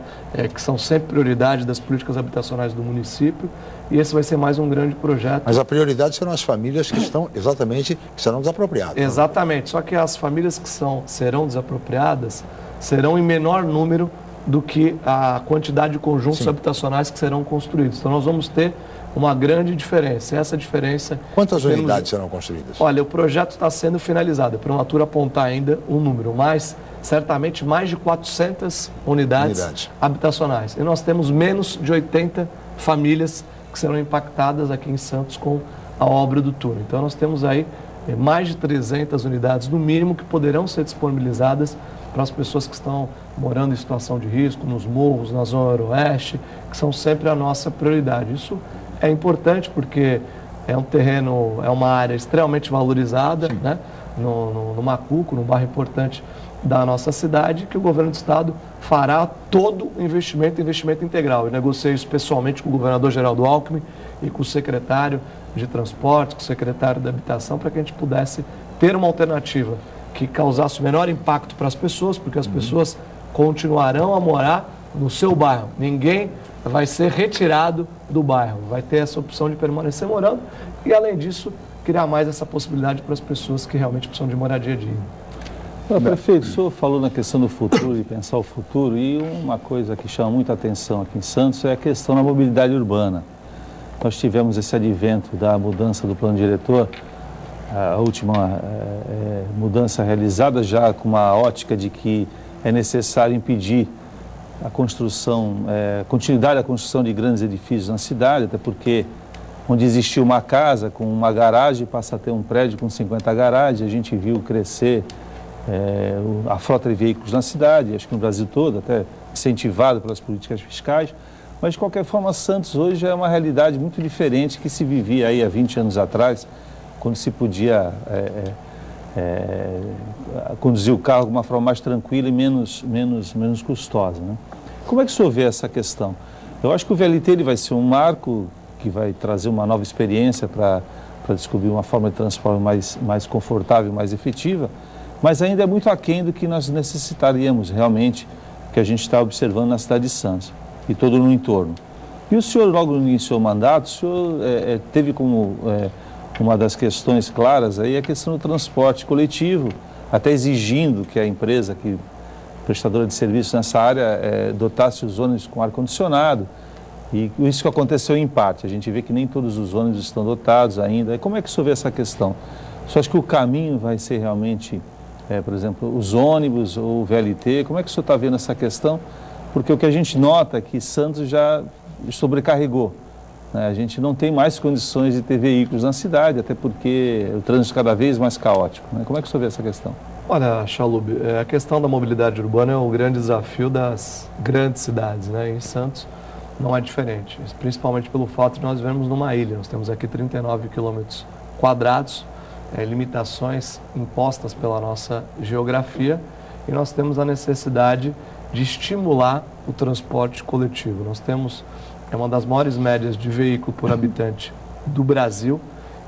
que são sempre prioridade das políticas habitacionais do município, e esse vai ser mais um grande projeto. Mas a prioridade serão as famílias que estão exatamente, que serão desapropriadas. Exatamente, né? Só que as famílias que serão desapropriadas serão em menor número do que a quantidade de conjuntos habitacionais que serão construídos. Então nós vamos ter uma grande diferença. Essa diferença... Quantas unidades serão construídas? Olha, o projeto está sendo finalizado. É prematuro apontar ainda um número, mas certamente mais de 400 unidades habitacionais. E nós temos menos de 80 famílias que serão impactadas aqui em Santos com a obra do túnel. Então nós temos aí mais de 300 unidades, no mínimo, que poderão ser disponibilizadas para as pessoas que estão morando em situação de risco, nos morros, na Zona Oeste, que são sempre a nossa prioridade. Isso é importante porque é um terreno, é uma área extremamente valorizada, né? No Macuco, num bairro importante da nossa cidade, que o governo do Estado fará todo o investimento integral. Eu negociei isso pessoalmente com o governador Geraldo Alckmin e com o secretário de Transportes, com o secretário da Habitação, para que a gente pudesse ter uma alternativa que causasse o menor impacto para as pessoas, porque as pessoas continuarão a morar no seu bairro. Ninguém vai ser retirado do bairro, vai ter essa opção de permanecer morando e, além disso, criar mais essa possibilidade para as pessoas que realmente precisam de moradia digna. Prefeito, o senhor falou na questão do futuro e pensar o futuro, e uma coisa que chama muita atenção aqui em Santos é a questão da mobilidade urbana. Nós tivemos esse advento da mudança do plano diretor, a última mudança realizada já com uma ótica de que é necessário impedir a construção, continuidade da construção de grandes edifícios na cidade, até porque onde existia uma casa com uma garagem passa a ter um prédio com 50 garagens. A gente viu crescer a frota de veículos na cidade, acho que no Brasil todo, até incentivado pelas políticas fiscais. Mas, de qualquer forma, Santos hoje é uma realidade muito diferente que se vivia aí há 20 anos atrás, quando se podia conduzir o carro de uma forma mais tranquila e menos custosa, né? Como é que o senhor vê essa questão? Eu acho que o VLT ele vai ser um marco que vai trazer uma nova experiência para descobrir uma forma de transporte mais confortável, mais efetiva, mas ainda é muito aquém do que nós necessitaríamos realmente, que a gente está observando na cidade de Santos e todo no entorno. E o senhor, logo no início do mandato, o senhor teve como uma das questões claras aí a questão do transporte coletivo, até exigindo que a empresa, prestadora de serviços nessa área, dotasse os ônibus com ar-condicionado. E isso que aconteceu em parte. A gente vê que nem todos os ônibus estão dotados ainda. E como é que o senhor vê essa questão? O senhor acha que o caminho vai ser realmente, por exemplo, os ônibus ou o VLT? Como é que o senhor está vendo essa questão? Porque o que a gente nota é que Santos já sobrecarregou, né? A gente não tem mais condições de ter veículos na cidade, até porque o trânsito cada vez mais caótico, né? Como é que o senhor vê essa questão? Olha, Chalub, a questão da mobilidade urbana é o grande desafio das grandes cidades, né? Em Santos não é diferente, principalmente pelo fato de nós vivemos numa ilha. Nós temos aqui 39 quilômetros quadrados, limitações impostas pela nossa geografia, e nós temos a necessidade de estimular o transporte coletivo. Nós temos uma das maiores médias de veículo por habitante do Brasil,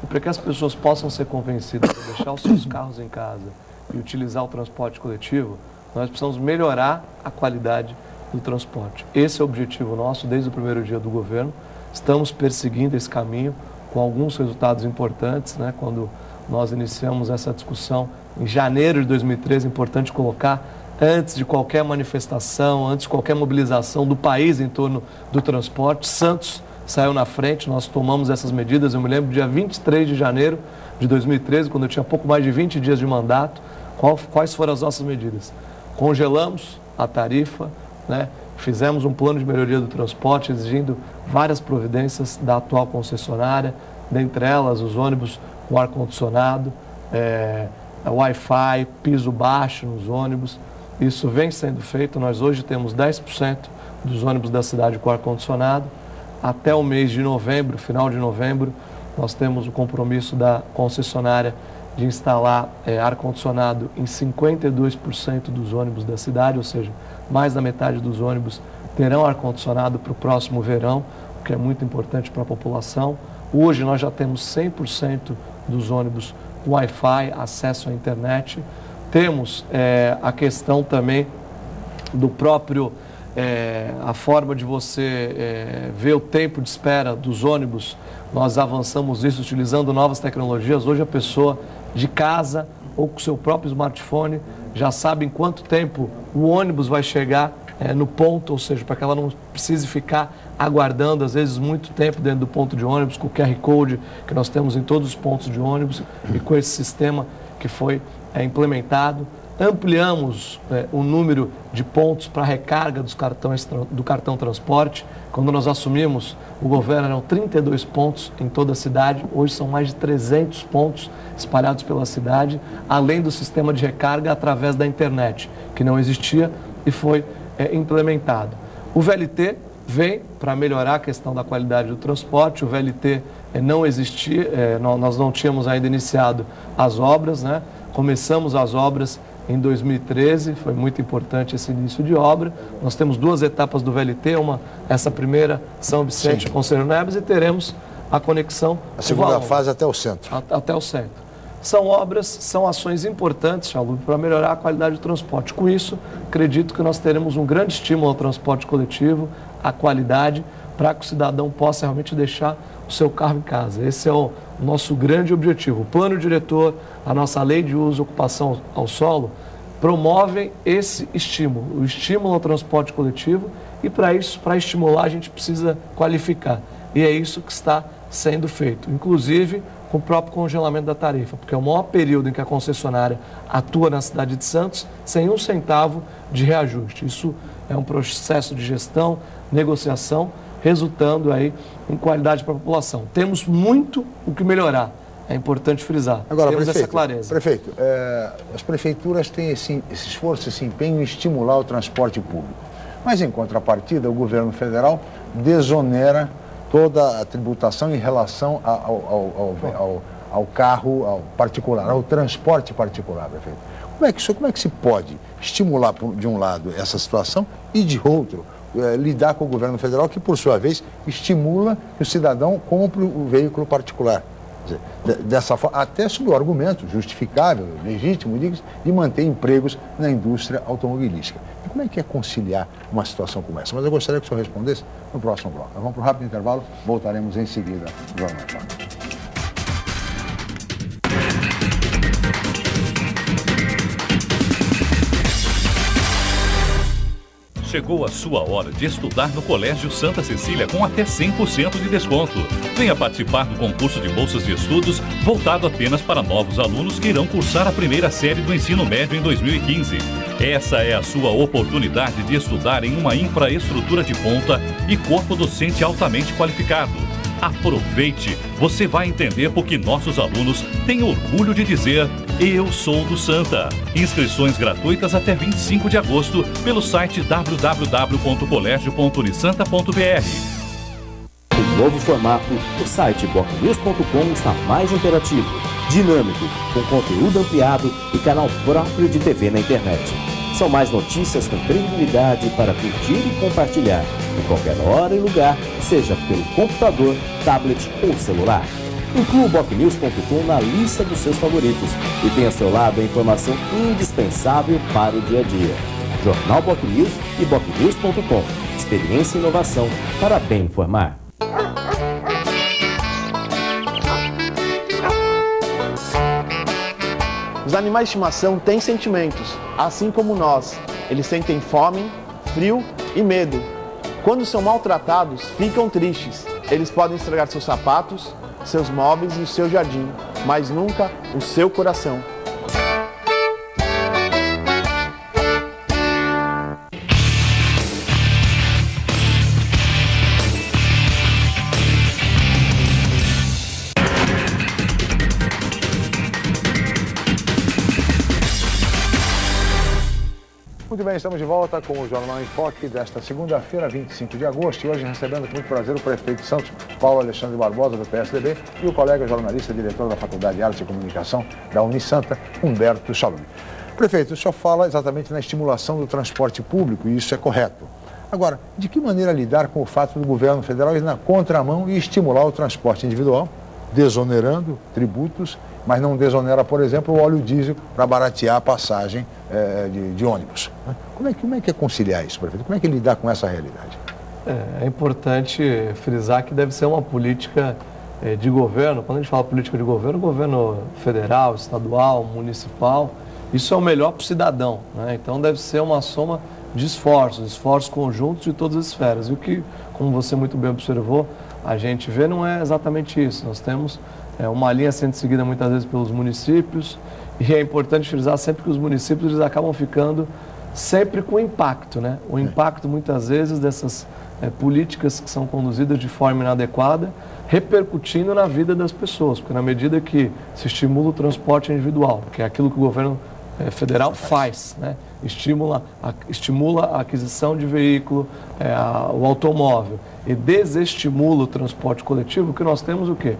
e para que as pessoas possam ser convencidas a deixar os seus carros em casa e utilizar o transporte coletivo, nós precisamos melhorar a qualidade do transporte. Esse é o objetivo nosso desde o primeiro dia do governo. Estamos perseguindo esse caminho com alguns resultados importantes, né? Quando nós iniciamos essa discussão em janeiro de 2013, é importante colocar, antes de qualquer manifestação, antes de qualquer mobilização do país em torno do transporte, Santos saiu na frente, nós tomamos essas medidas. Eu me lembro, dia 23 de janeiro de 2013, quando eu tinha pouco mais de 20 dias de mandato, quais foram as nossas medidas? Congelamos a tarifa, né? Fizemos um plano de melhoria do transporte, exigindo várias providências da atual concessionária, dentre elas os ônibus com ar-condicionado, Wi-Fi, piso baixo nos ônibus. Isso vem sendo feito. Nós hoje temos 10% dos ônibus da cidade com ar-condicionado. Até o mês de novembro, final de novembro, nós temos o compromisso da concessionária de instalar ar-condicionado em 52% dos ônibus da cidade, ou seja, mais da metade dos ônibus terão ar-condicionado para o próximo verão, o que é muito importante para a população. Hoje nós já temos 100% dos ônibus com Wi-Fi, acesso à internet. Temos a questão também do próprio, a forma de você ver o tempo de espera dos ônibus. Nós avançamos isso utilizando novas tecnologias. Hoje a pessoa de casa ou com seu próprio smartphone já sabe em quanto tempo o ônibus vai chegar no ponto, ou seja, para que ela não precise ficar aguardando, às vezes, muito tempo dentro do ponto de ônibus, com o QR Code que nós temos em todos os pontos de ônibus e com esse sistema que foi implementado. Ampliamos o número de pontos para recarga do cartão transporte. Quando nós assumimos o governo, eram 32 pontos em toda a cidade. Hoje são mais de 300 pontos espalhados pela cidade, além do sistema de recarga através da internet, que não existia e foi implementado. O VLT vem para melhorar a questão da qualidade do transporte. O VLT não existia, nós não tínhamos ainda iniciado as obras, né? Começamos as obras em 2013, foi muito importante esse início de obra. Nós temos duas etapas do VLT, essa primeira, São Vicente e Conselheiro Neves, e teremos a conexão... A segunda fase até o centro. Até o centro. São obras, são ações importantes, Chalub, para melhorar a qualidade do transporte. Com isso, acredito que nós teremos um grande estímulo ao transporte coletivo, à qualidade, para que o cidadão possa realmente deixar o seu carro em casa. Esse é o nosso grande objetivo. O plano diretor, a nossa lei de uso e ocupação ao solo, promovem esse estímulo, o estímulo ao transporte coletivo, e para isso, para estimular, a gente precisa qualificar. E é isso que está sendo feito, inclusive com o próprio congelamento da tarifa, porque é o maior período em que a concessionária atua na cidade de Santos sem um centavo de reajuste. Isso é um processo de gestão, negociação, resultando aí em qualidade para a população. Temos muito o que melhorar, É importante frisar. Agora, temos prefeito, essa clareza. Prefeito, as prefeituras têm esse esforço, esse empenho em estimular o transporte público. Mas, em contrapartida, o governo federal desonera toda a tributação em relação ao carro ao particular, ao transporte particular, prefeito. Como é que se pode estimular, de um lado, essa situação e, de outro, lidar com o governo federal, que, por sua vez, estimula que o cidadão compre o veículo particular? Dessa forma, até sob o argumento justificável, legítimo, de manter empregos na indústria automobilística. E como é que é conciliar uma situação como essa? Mas eu gostaria que o senhor respondesse no próximo bloco. Nós vamos para um rápido intervalo, voltaremos em seguida no Jornal em Foque. Chegou a sua hora de estudar no Colégio Santa Cecília com até 100% de desconto. Venha participar do concurso de bolsas de estudos voltado apenas para novos alunos que irão cursar a primeira série do ensino médio em 2015. Essa é a sua oportunidade de estudar em uma infraestrutura de ponta e corpo docente altamente qualificado. Aproveite! Você vai entender por que nossos alunos têm orgulho de dizer: eu sou do Santa. Inscrições gratuitas até 25 de agosto pelo site www.colégio.unisanta.br. Com novo formato, o site bocnews.com está mais interativo, dinâmico, com conteúdo ampliado e canal próprio de TV na internet. São mais notícias com credibilidade para curtir e compartilhar, em qualquer hora e lugar, seja pelo computador, tablet ou celular. Inclua o bocnews.com na lista dos seus favoritos e tenha ao seu lado a informação indispensável para o dia a dia. Jornal Bocnews e bocnews.com. Experiência e inovação para bem informar. Os animais de estimação têm sentimentos, assim como nós. Eles sentem fome, frio e medo. Quando são maltratados, ficam tristes. Eles podem estragar seus sapatos, seus móveis e o seu jardim, mas nunca o seu coração. Muito bem, estamos de volta com o Jornal em Foque desta segunda-feira, 25 de agosto, e hoje recebendo com muito prazer o prefeito de Santos, Paulo Alexandre Barbosa, do PSDB, e o colega jornalista, diretor da Faculdade de Arte e Comunicação da Unisanta, Humberto Salumi. Prefeito, o senhor fala exatamente na estimulação do transporte público, e isso é correto. Agora, de que maneira lidar com o fato do governo federal ir na contramão e estimular o transporte individual, desonerando tributos, mas não desonera, por exemplo, o óleo diesel para baratear a passagem de ônibus? Como é que é conciliar isso, prefeito? Como é que é lidar com essa realidade? É importante frisar que deve ser uma política de governo. Quando a gente fala política de governo, governo federal, estadual, municipal, isso é o melhor para o cidadão, né? Então deve ser uma soma de esforços conjuntos de todas as esferas. E o que, como você muito bem observou, a gente vê não é exatamente isso. Nós temos uma linha sendo seguida muitas vezes pelos municípios, e é importante frisar sempre que os municípios eles acabam ficando sempre com impacto, né? O impacto muitas vezes dessas políticas que são conduzidas de forma inadequada, repercutindo na vida das pessoas, porque na medida que se estimula o transporte individual, que é aquilo que o governo federal faz, né? Estimula a aquisição de veículo, o automóvel, e desestimula o transporte coletivo, que nós temos o quê?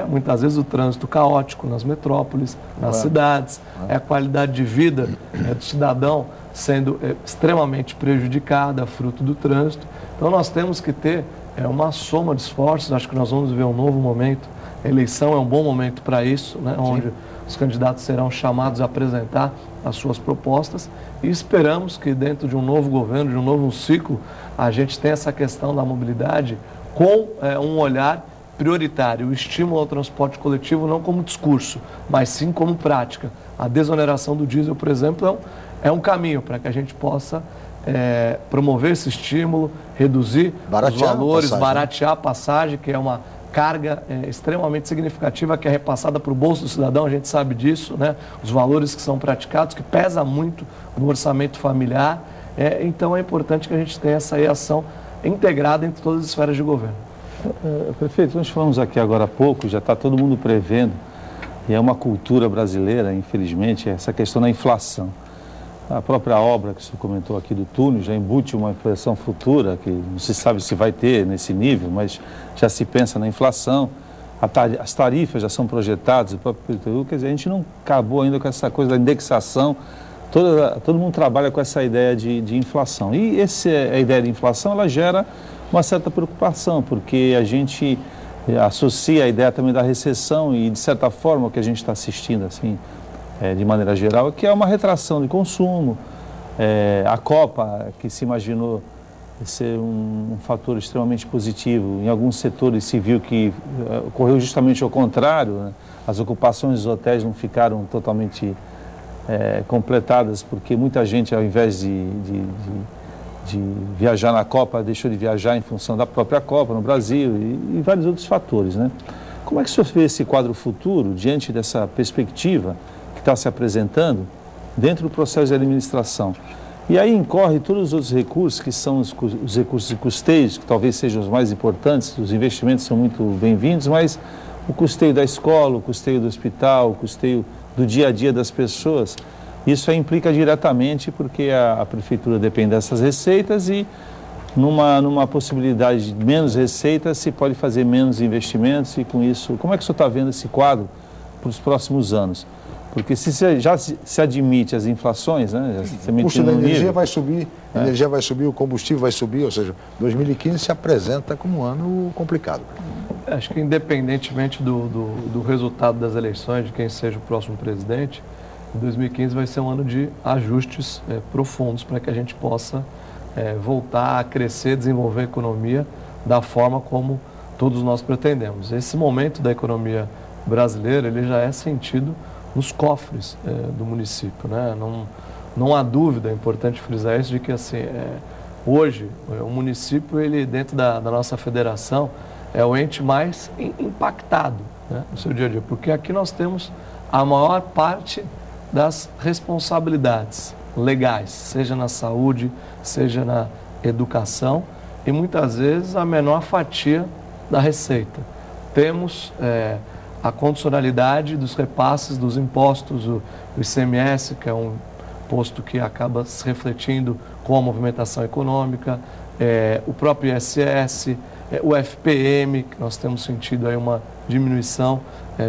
Muitas vezes o trânsito caótico nas metrópoles, nas cidades, a qualidade de vida do cidadão sendo extremamente prejudicada, fruto do trânsito. Então nós temos que ter uma soma de esforços. Acho que nós vamos ver um novo momento. A eleição é um bom momento para isso, né? Onde os candidatos serão chamados a apresentar as suas propostas, e esperamos que dentro de um novo governo, de um novo ciclo, a gente tenha essa questão da mobilidade com um olhar prioritário, o estímulo ao transporte coletivo não como discurso, mas sim como prática. A desoneração do diesel, por exemplo, é um caminho para que a gente possa promover esse estímulo, reduzir os valores, baratear a passagem, que é uma carga extremamente significativa que é repassada para o bolso do cidadão, a gente sabe disso, né? Os valores que são praticados, que pesa muito no orçamento familiar. Então é importante que a gente tenha essa ação integrada entre todas as esferas de governo. Prefeito, nós falamos aqui agora há pouco, já está todo mundo prevendo e é uma cultura brasileira, infelizmente, essa questão da inflação. A própria obra que você comentou aqui do túnel já embute uma inflação futura, que não se sabe se vai ter nesse nível, mas já se pensa na inflação. As tarifas já são projetadas, o próprio PTU, quer dizer, a gente não acabou ainda com essa coisa da indexação. Todo mundo trabalha com essa ideia de inflação. E a ideia de inflação, ela gera uma certa preocupação, porque a gente associa a ideia também da recessão e, de certa forma, o que a gente está assistindo, assim, de maneira geral, que é uma retração de consumo. A Copa, que se imaginou ser um fator extremamente positivo, em alguns setores se viu que ocorreu justamente ao contrário, né? As ocupações dos hotéis não ficaram totalmente completadas, porque muita gente, ao invés de viajar na Copa, deixou de viajar em função da própria Copa no Brasil e vários outros fatores, né? Como é que o senhor vê esse quadro futuro, diante dessa perspectiva que está se apresentando dentro do processo de administração? E aí incorre todos os outros recursos, que são os recursos de custeios, que talvez sejam os mais importantes. Os investimentos são muito bem-vindos, mas o custeio da escola, o custeio do hospital, o custeio do dia a dia das pessoas, isso aí implica diretamente, porque a prefeitura depende dessas receitas e numa possibilidade de menos receitas se pode fazer menos investimentos, e com isso, como é que o senhor está vendo esse quadro para os próximos anos? Porque se já se admite as inflações, né? O custo da energia vai subir, a energia vai subir, o combustível vai subir, ou seja, 2015 se apresenta como um ano complicado. Acho que independentemente do resultado das eleições, de quem seja o próximo presidente, 2015 vai ser um ano de ajustes profundos para que a gente possa voltar a crescer, desenvolver a economia da forma como todos nós pretendemos. Esse momento da economia brasileira, ele já é sentido nos cofres do município, né? Não há dúvida, é importante frisar isso, de que assim, hoje o município, ele dentro da nossa federação, é o ente mais impactado, né, no seu dia a dia, porque aqui nós temos a maior parte das responsabilidades legais, seja na saúde, seja na educação, e muitas vezes a menor fatia da receita. Temos a condicionalidade dos repasses dos impostos, o ICMS, que é um imposto que acaba se refletindo com a movimentação econômica, o próprio ISS, o FPM, que nós temos sentido aí uma diminuição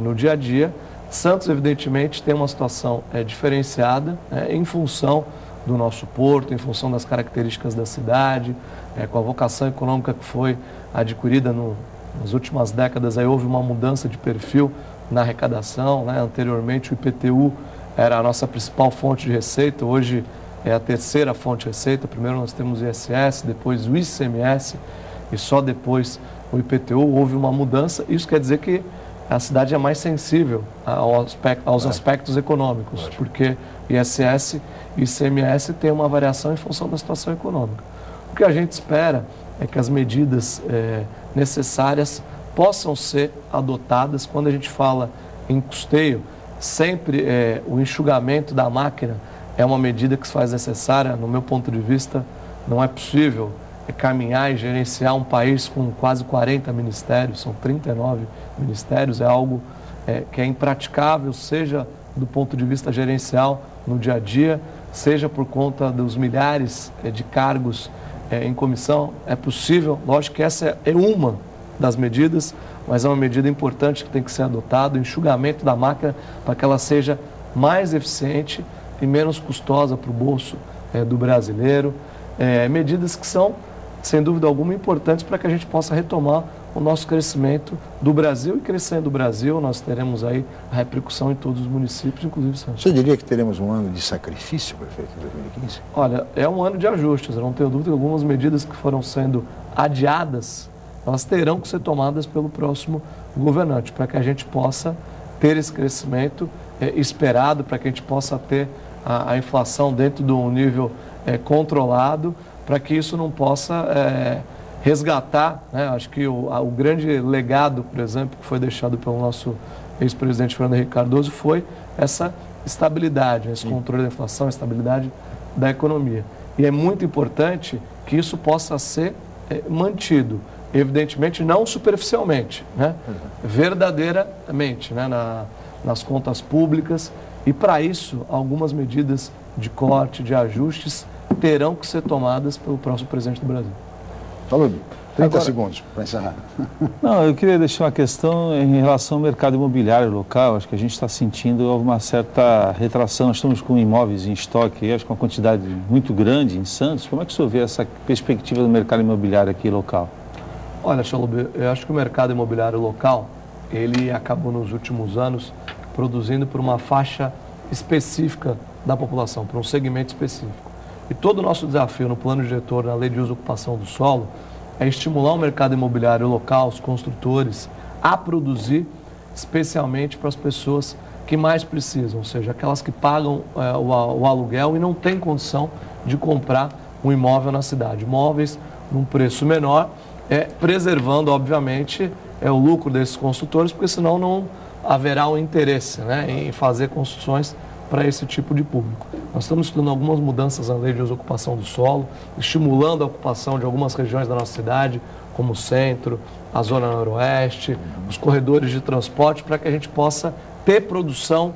no dia a dia. Santos, evidentemente, tem uma situação diferenciada em função do nosso porto, em função das características da cidade, com a vocação econômica que foi adquirida nas últimas décadas. Aí houve uma mudança de perfil na arrecadação, né? Anteriormente o IPTU era a nossa principal fonte de receita, hoje é a terceira fonte de receita. Primeiro nós temos o ISS, depois o ICMS e só depois o IPTU. Houve uma mudança. Isso quer dizer que a cidade é mais sensível aos aspectos econômicos, porque ISS e ICMS têm uma variação em função da situação econômica. O que a gente espera é que as medidas necessárias possam ser adotadas. Quando a gente fala em custeio, sempre o enxugamento da máquina é uma medida que se faz necessária. No meu ponto de vista, não é possível caminhar e gerenciar um país com quase 40 ministérios, são 39 ministérios, é algo que é impraticável, seja do ponto de vista gerencial no dia a dia, seja por conta dos milhares de cargos em comissão. É possível, lógico que essa é uma das medidas, mas é uma medida importante que tem que ser adotada, o enxugamento da máquina, para que ela seja mais eficiente e menos custosa para o bolso do brasileiro. Medidas que são, sem dúvida alguma, importantes para que a gente possa retomar o nosso crescimento do Brasil. E crescendo o Brasil, nós teremos aí a repercussão em todos os municípios, inclusive Santos. Você diria que teremos um ano de sacrifício, prefeito, em 2015? Olha, é um ano de ajustes. Eu não tenho dúvida que algumas medidas que foram sendo adiadas, elas terão que ser tomadas pelo próximo governante, para que a gente possa ter esse crescimento esperado, para que a gente possa ter a inflação dentro de um nível controlado, para que isso não possa resgatar, né? Acho que o grande legado, por exemplo, que foi deixado pelo nosso ex-presidente Fernando Henrique Cardoso foi essa estabilidade, esse controle da inflação, a estabilidade da economia. E é muito importante que isso possa ser mantido, evidentemente não superficialmente, né? Verdadeiramente, né? nas contas públicas e, para isso, algumas medidas de corte, de ajustes, terão que ser tomadas pelo próximo presidente do Brasil. Salud. 30 Agora, segundos para encerrar. Não, eu queria deixar uma questão em relação ao mercado imobiliário local. Acho que a gente está sentindo uma certa retração. Nós estamos com imóveis em estoque, acho que uma quantidade muito grande em Santos. Como é que o senhor vê essa perspectiva do mercado imobiliário aqui local? Olha, Chalub, eu acho que o mercado imobiliário local, ele acabou nos últimos anos produzindo por uma faixa específica da população, por um segmento específico. E todo o nosso desafio no plano diretor, na lei de uso e ocupação do solo, é estimular o mercado imobiliário local, os construtores, a produzir especialmente para as pessoas que mais precisam, ou seja, aquelas que pagam o aluguel e não têm condição de comprar um imóvel na cidade. Imóveis num preço menor, preservando, obviamente, o lucro desses construtores, porque senão não haverá um interesse, né, em fazer construções para esse tipo de público. Nós estamos estudando algumas mudanças na lei de uso e ocupação do solo, estimulando a ocupação de algumas regiões da nossa cidade, como o centro, a zona noroeste, os corredores de transporte, para que a gente possa ter produção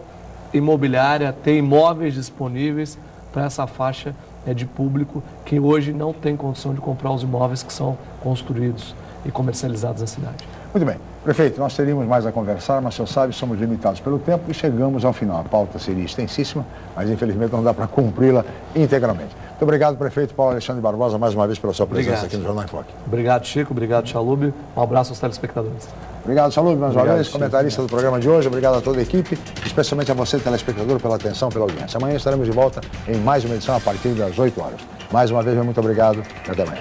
imobiliária, ter imóveis disponíveis para essa faixa de público que hoje não tem condição de comprar os imóveis que são construídos e comercializados na cidade. Muito bem. Prefeito, nós teríamos mais a conversar, mas o senhor sabe, somos limitados pelo tempo e chegamos ao final. A pauta seria extensíssima, mas infelizmente não dá para cumpri-la integralmente. Muito obrigado, prefeito Paulo Alexandre Barbosa, mais uma vez pela sua presença aqui no Jornal em Foque. Obrigado, Chico. Obrigado, Chalub. Um abraço aos telespectadores. Obrigado, Chalub, mais uma vez, comentarista do programa de hoje. Obrigado a toda a equipe, especialmente a você, telespectador, pela atenção, pela audiência. Amanhã estaremos de volta em mais uma edição a partir das 8 horas. Mais uma vez, muito obrigado e até amanhã.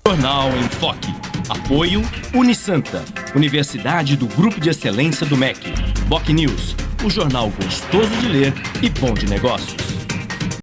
Jornal em Foque. Apoio Unisanta, Universidade do Grupo de Excelência do MEC. BocNews, o jornal gostoso de ler e bom de negócios.